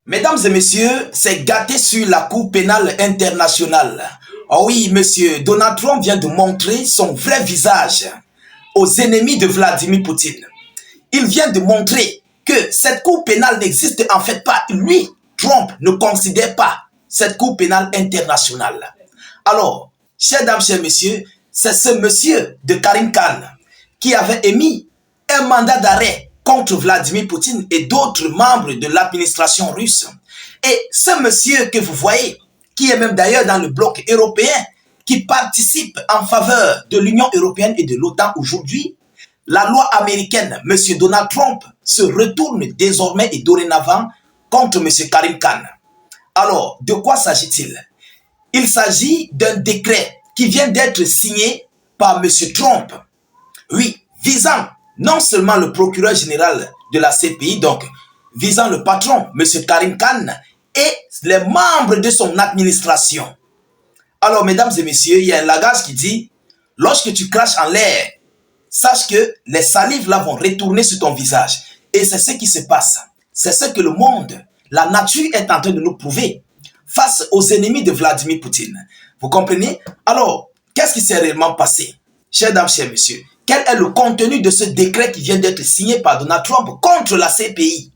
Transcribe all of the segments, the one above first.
Mesdames et messieurs, c'est gâté sur la Cour pénale internationale. Oh oui, monsieur, Donald Trump vient de montrer son vrai visage aux ennemis de Vladimir Poutine. Il vient de montrer que cette Cour pénale n'existe en fait pas. Lui, Trump, ne considère pas cette Cour pénale internationale. Alors, chers dames, chers messieurs, c'est ce monsieur de Karim Khan qui avait émis un mandat d'arrêt contre Vladimir Poutine et d'autres membres de l'administration russe. Et ce monsieur que vous voyez, qui est même d'ailleurs dans le bloc européen, qui participe en faveur de l'Union européenne et de l'OTAN aujourd'hui, la loi américaine, monsieur Donald Trump, se retourne désormais et dorénavant contre monsieur Karim Khan. Alors, de quoi s'agit-il? Il s'agit d'un décret qui vient d'être signé par monsieur Trump. Oui, visant non seulement le procureur général de la CPI, donc visant le patron, M. Karim Khan, et les membres de son administration. Alors, mesdames et messieurs, il y a un langage qui dit, lorsque tu craches en l'air, sache que les salives là vont retourner sur ton visage. Et c'est ce qui se passe. C'est ce que le monde, la nature est en train de nous prouver face aux ennemis de Vladimir Poutine. Vous comprenez? Alors, qu'est-ce qui s'est réellement passé? Chers dames, chers messieurs, quel est le contenu de ce décret qui vient d'être signé par Donald Trump contre la CPI?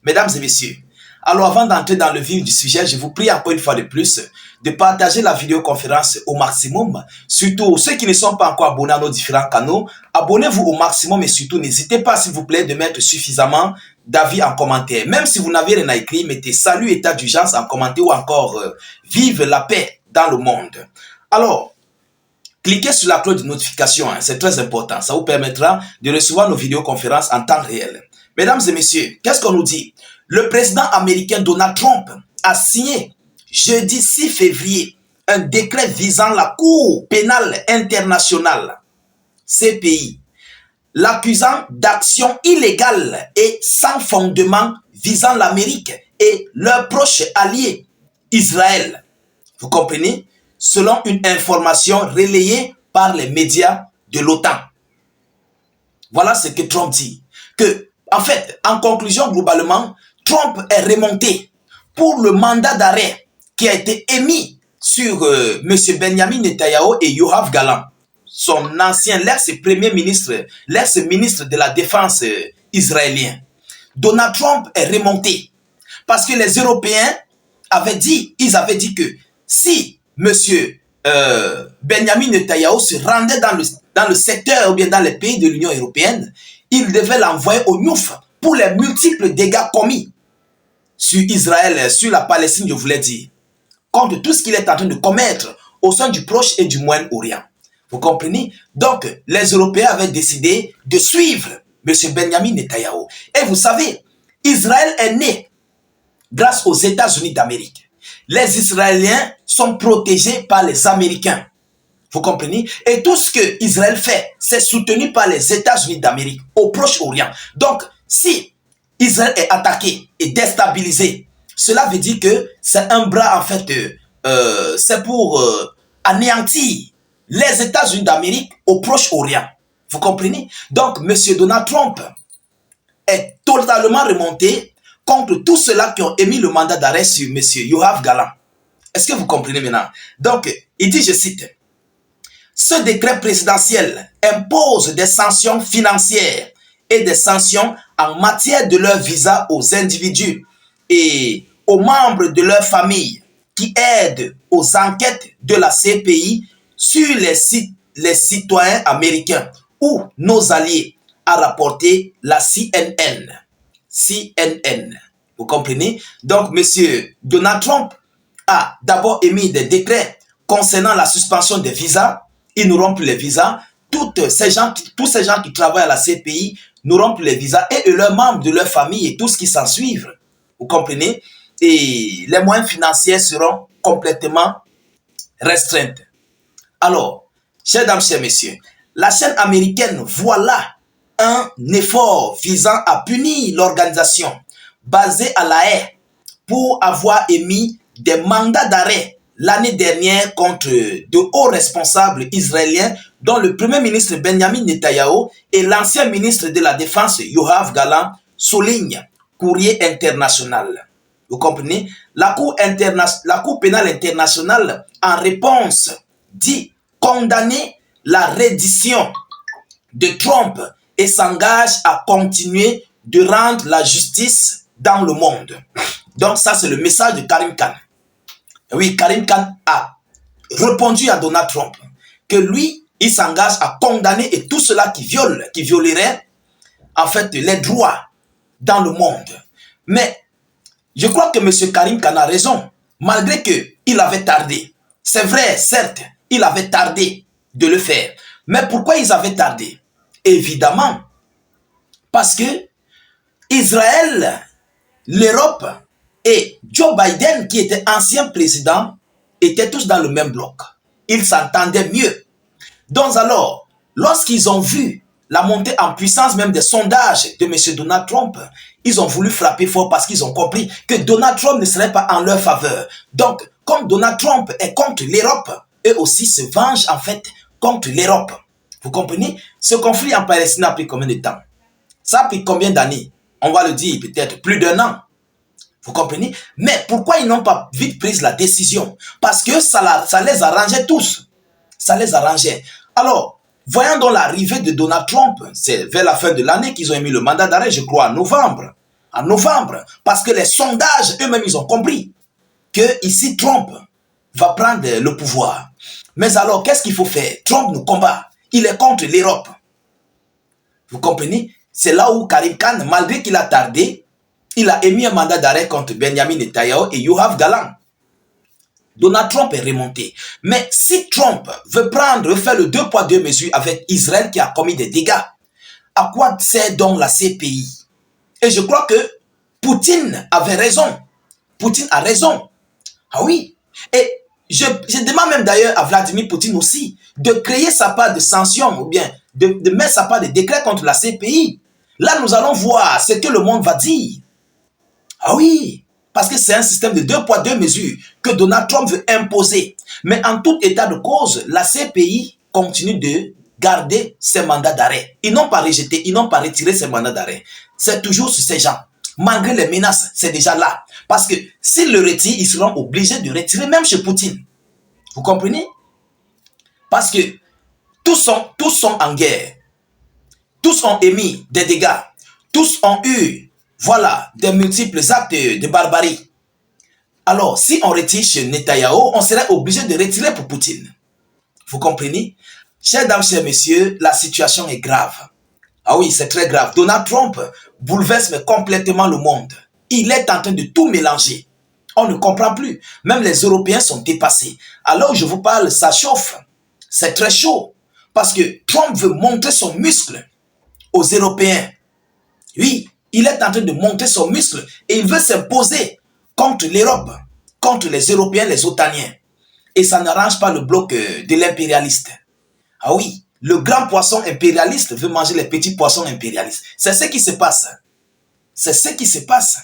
Mesdames et messieurs, alors avant d'entrer dans le vif du sujet, je vous prie encore une fois de plus de partager la vidéoconférence au maximum. Surtout ceux qui ne sont pas encore abonnés à nos différents canaux, abonnez-vous au maximum et surtout n'hésitez pas s'il vous plaît de mettre suffisamment d'avis en commentaire. Même si vous n'avez rien à écrire, mettez salut état d'urgence en commentaire ou encore vive la paix dans le monde. Alors, cliquez sur la cloche de notification, c'est très important. Ça vous permettra de recevoir nos vidéoconférences en temps réel. Mesdames et messieurs, qu'est-ce qu'on nous dit? Le président américain Donald Trump a signé jeudi 6 février un décret visant la Cour pénale internationale, CPI, l'accusant d'actions illégales et sans fondement visant l'Amérique et leurs proches alliés, Israël. Vous comprenez? Selon une information relayée par les médias de l'OTAN. Voilà ce que Trump dit. Que, en fait, en conclusion, globalement, Trump est remonté pour le mandat d'arrêt qui a été émis sur M. Benjamin Netanyahu et Yoav Gallant, son ancien, l'ex-premier ministre, l'ex-ministre de la Défense israélien. Donald Trump est remonté parce que les Européens avaient dit que si M. Benjamin Netanyahu se rendait dans le secteur ou bien dans les pays de l'Union européenne, il devait l'envoyer au Niouf pour les multiples dégâts commis sur Israël, sur la Palestine, je voulais dire, contre tout ce qu'il est en train de commettre au sein du Proche et du Moyen-Orient. Vous comprenez? Donc, les Européens avaient décidé de suivre M. Benjamin Netanyahu. Et vous savez, Israël est né grâce aux États-Unis d'Amérique. Les Israéliens sont protégés par les Américains. Vous comprenez? Et tout ce que Israël fait, c'est soutenu par les États-Unis d'Amérique au Proche-Orient. Donc, si Israël est attaqué et déstabilisé, cela veut dire que c'est un bras, en fait, c'est pour anéantir les États-Unis d'Amérique au Proche-Orient. Vous comprenez? Donc, M. Donald Trump est totalement remonté contre tous ceux-là qui ont émis le mandat d'arrêt sur M. Yoav Gallant. Est-ce que vous comprenez maintenant? Donc, il dit, je cite, « Ce décret présidentiel impose des sanctions financières et des sanctions en matière de leur visa aux individus et aux membres de leur famille qui aident aux enquêtes de la CPI sur les citoyens américains ou nos alliés, a rapporté la CNN. CNN. Vous comprenez? Donc, M. Donald Trump a d'abord émis des décrets concernant la suspension des visas. Ils n'auront plus les visas. Tous ces gens qui travaillent à la CPI n'auront plus les visas et leurs membres de leur famille et tout ce qui s'en suivent. Vous comprenez? Et les moyens financiers seront complètement restreints. Alors, chers dames, chers messieurs, la chaîne américaine, voilà un effort visant à punir l'organisation basée à La Haye pour avoir émis des mandats d'arrêt l'année dernière contre de hauts responsables israéliens dont le premier ministre Benjamin Netanyahu et l'ancien ministre de la Défense Yoav Gallant, souligne Courrier international. Vous comprenez? La Cour pénale internationale, en réponse, dit condamner la reddition de Trump et s'engage à continuer de rendre la justice dans le monde. Donc ça, c'est le message de Karim Khan. Oui, Karim Khan a répondu à Donald Trump que lui, il s'engage à condamner et tout cela qui violerait en fait les droits dans le monde. Mais je crois que M. Karim Khan a raison, malgré qu'il avait tardé. C'est vrai, certes, il avait tardé de le faire. Mais pourquoi ils avaient tardé? Évidemment, parce que Israël, l'Europe et Joe Biden, qui était ancien président, étaient tous dans le même bloc. Ils s'entendaient mieux. Donc alors, lorsqu'ils ont vu la montée en puissance même des sondages de M. Donald Trump, ils ont voulu frapper fort parce qu'ils ont compris que Donald Trump ne serait pas en leur faveur. Donc, comme Donald Trump est contre l'Europe, eux aussi se vengent en fait contre l'Europe. Vous comprenez? Ce conflit en Palestine a pris combien de temps? Ça a pris combien d'années? On va le dire peut-être plus d'1 an. Vous comprenez? Mais pourquoi ils n'ont pas vite pris la décision? Parce que ça les arrangeait tous. Ça les arrangeait. Alors, voyons donc l'arrivée de Donald Trump. C'est vers la fin de l'année qu'ils ont émis le mandat d'arrêt, je crois, en novembre. En novembre. Parce que les sondages, eux-mêmes, ils ont compris que ici, Trump va prendre le pouvoir. Mais alors, qu'est-ce qu'il faut faire? Trump nous combat. Il est contre l'Europe. Vous comprenez? C'est là où Karim Khan, malgré qu'il a tardé, il a émis un mandat d'arrêt contre Benjamin Netanyahu et Yoav Gallant. Donald Trump est remonté. Mais si Trump veut faire le 2 poids 2 mesures avec Israël qui a commis des dégâts, à quoi sert donc la CPI? Et je crois que Poutine avait raison. Poutine a raison. Ah oui. Et je demande même d'ailleurs à Vladimir Poutine aussi de créer sa part de sanctions ou bien de mettre sa part de décret contre la CPI. Là, nous allons voir ce que le monde va dire. Ah oui, parce que c'est un système de 2 poids 2 mesures que Donald Trump veut imposer. Mais en tout état de cause, la CPI continue de garder ses mandats d'arrêt. Ils n'ont pas rejeté, ils n'ont pas retiré ses mandats d'arrêt. C'est toujours sur ces gens. Malgré les menaces, c'est déjà là. Parce que s'ils le retirent, ils seront obligés de retirer même chez Poutine. Vous comprenez? Parce que tous sont en guerre. Tous ont émis des dégâts. Tous ont eu, voilà, des multiples actes de barbarie. Alors, si on retire chez Netanyahu, on serait obligé de retirer pour Poutine. Vous comprenez? Chers dames, chers messieurs, la situation est grave. Ah oui, c'est très grave. Donald Trump bouleverse mais complètement le monde. Il est en train de tout mélanger. On ne comprend plus. Même les Européens sont dépassés. Alors, je vous parle, ça chauffe. C'est très chaud. Parce que Trump veut montrer son muscle aux Européens. Oui, il est en train de montrer son muscle et il veut s'imposer contre l'Europe, contre les Européens, les Otaniens. Et ça n'arrange pas le bloc de l'impérialiste. Ah oui, le grand poisson impérialiste veut manger les petits poissons impérialistes. C'est ce qui se passe. C'est ce qui se passe.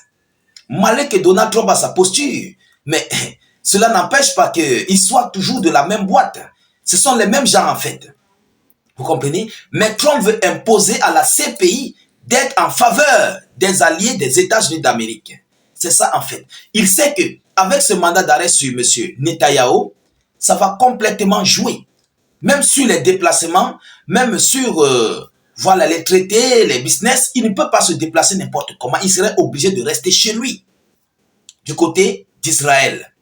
Malgré que Donald Trump a sa posture, mais cela n'empêche pas qu'il soit toujours de la même boîte. Ce sont les mêmes gens en fait. Vous comprenez? Mais Trump veut imposer à la CPI d'être en faveur des alliés des États-Unis d'Amérique. C'est ça en fait. Il sait que avec ce mandat d'arrêt sur M. Netanyahu, ça va complètement jouer. Même sur les déplacements, même sur voilà, les traités, les business, il ne peut pas se déplacer n'importe comment. Il serait obligé de rester chez lui, du côté d'Israël.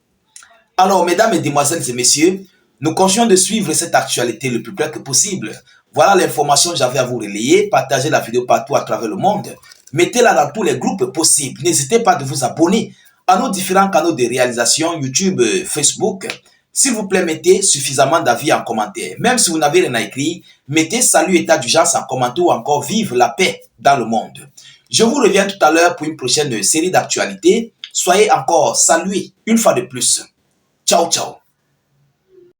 Alors, mesdames, mesdemoiselles et messieurs, nous continuons de suivre cette actualité le plus près que possible. Voilà l'information que j'avais à vous relayer. Partagez la vidéo partout à travers le monde. Mettez-la dans tous les groupes possibles. N'hésitez pas de vous abonner à nos différents canaux de réalisation, YouTube, Facebook. S'il vous plaît, mettez suffisamment d'avis en commentaire. Même si vous n'avez rien à écrire, mettez salut, état d'urgence en commentaire ou encore vive la paix dans le monde. Je vous reviens tout à l'heure pour une prochaine série d'actualités. Soyez encore salués une fois de plus. Ciao, ciao.